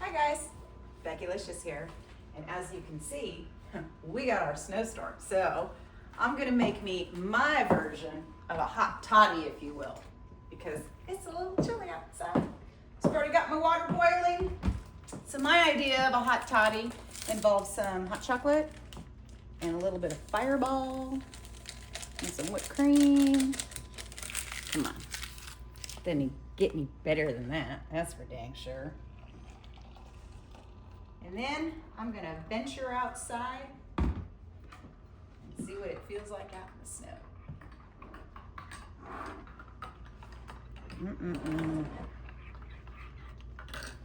Hi guys, Becki-licious here, and as you can see, we got our snowstorm. So I'm gonna make me my version of a hot toddy, if you will, because it's a little chilly outside. So I've already got my water boiling. So my idea of a hot toddy involves some hot chocolate and a little bit of Fireball and some whipped cream. Come on, didn't get any better than that, that's for dang sure. And then I'm gonna venture outside and see what it feels like out in the snow.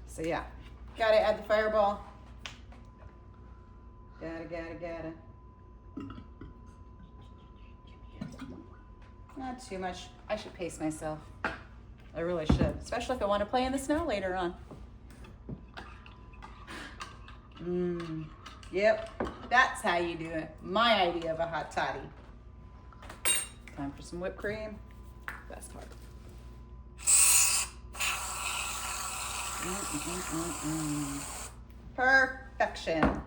So yeah, gotta add the Fireball. Gotta. Not too much. I should pace myself. I really should, especially if I want to play in the snow later on. Yep, that's how you do it. My idea of a hot toddy. Time for some whipped cream. Best part. Perfection.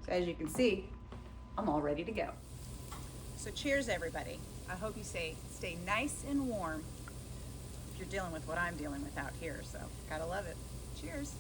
So as you can see, I'm all ready to go. So cheers, everybody. I hope you stay nice and warm if you're dealing with what I'm dealing with out here. So gotta love it. Cheers.